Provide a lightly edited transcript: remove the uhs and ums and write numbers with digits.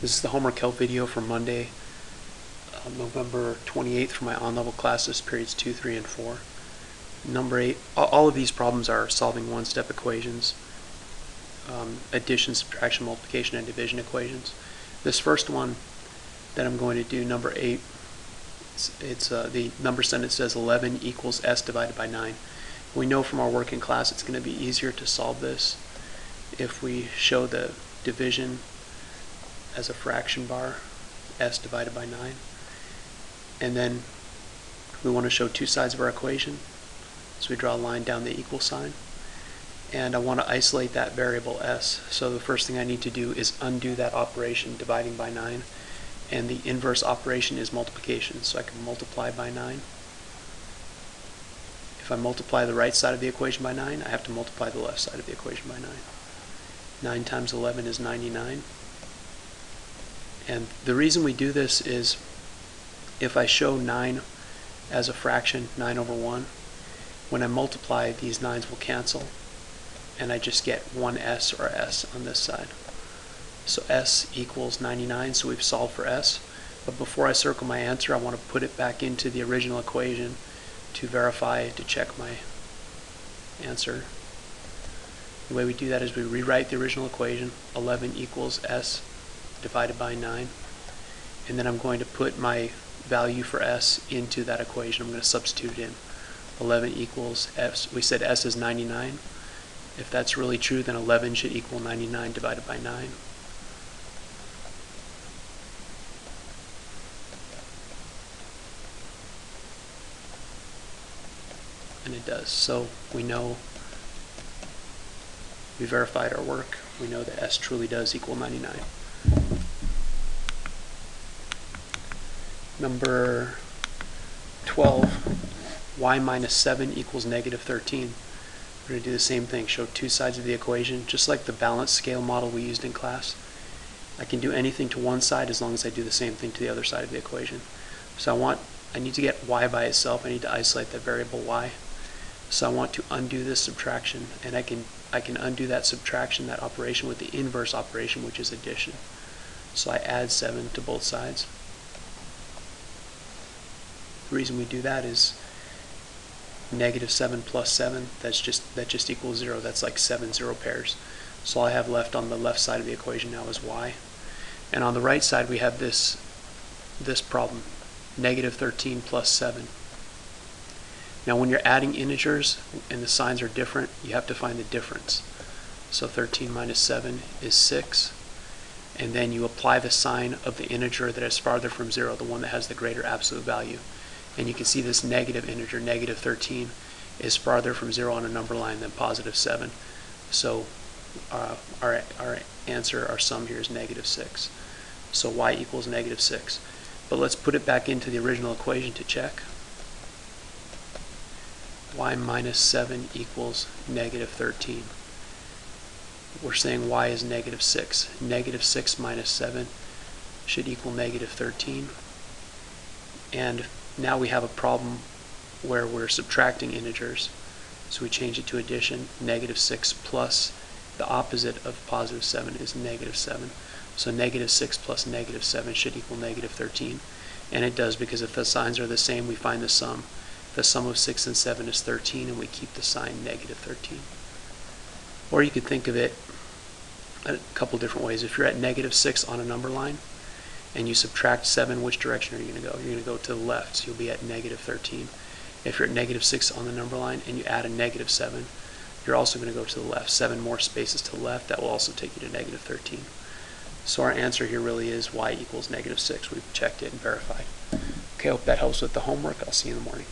This is the homework help video for Monday, November 28th for my on-level classes, periods 2, 3, and 4. Number 8, all of these problems are solving one-step equations, addition, subtraction, multiplication, and division equations. This first one that I'm going to do, number 8, it's the number sentence says 11 equals s divided by 9. We know from our work in class it's going to be easier to solve this if we show the division as a fraction bar, s divided by 9. And then we want to show two sides of our equation, so we draw a line down the equal sign. And I want to isolate that variable s, so the first thing I need to do is undo that operation, dividing by 9, and the inverse operation is multiplication, so I can multiply by 9. If I multiply the right side of the equation by 9, I have to multiply the left side of the equation by 9. 9 times 11 is 99. And the reason we do this is if I show 9 as a fraction, 9 over 1, when I multiply, these 9's will cancel, and I just get one s or s on this side. So s equals 99, so we've solved for s. But before I circle my answer, I want to put it back into the original equation to verify, to check my answer. The way we do that is we rewrite the original equation, 11 equals s divided by 9, and then I'm going to put my value for s into that equation. I'm going to substitute it in. 11 equals s. We said s is 99. If that's really true, then 11 should equal 99 divided by 9. And it does. So we know, we verified our work. We know that s truly does equal 99. Number 12, y minus 7 equals negative 13. We're going to do the same thing, show two sides of the equation, just like the balanced scale model we used in class. I can do anything to one side as long as I do the same thing to the other side of the equation. So I need to get y by itself. I need to isolate that variable y. So I want to undo this subtraction, and I can undo that subtraction, that operation, with the inverse operation, which is addition. So I add 7 to both sides. The reason we do that is negative 7 plus 7, that just equals 0. That's like 7 zero pairs. So all I have left on the left side of the equation now is y. And on the right side we have this problem, negative 13 plus 7. Now when you're adding integers and the signs are different, you have to find the difference. So 13 minus 7 is 6. And then you apply the sign of the integer that is farther from 0, the one that has the greater absolute value. And you can see this negative integer, negative 13, is farther from 0 on a number line than positive 7. So our answer, our sum here, is negative 6. So y equals negative 6. But let's put it back into the original equation to check. Y minus 7 equals negative 13. We're saying y is negative 6. Negative 6 minus 7 should equal negative 13. And now we have a problem where we're subtracting integers. So we change it to addition. Negative 6 plus the opposite of positive 7 is negative 7. So negative 6 plus negative 7 should equal negative 13. And it does, because if the signs are the same, we find the sum. The sum of 6 and 7 is 13, and we keep the sign negative 13. Or you could think of it a couple different ways. If you're at negative 6 on a number line, and you subtract 7, which direction are you going to go? You're going to go to the left, so you'll be at negative 13. If you're at negative 6 on the number line and you add a negative 7, you're also going to go to the left. 7 more spaces to the left, that will also take you to negative 13. So our answer here really is y equals negative 6. We've checked it and verified. Okay, I hope that helps with the homework. I'll see you in the morning.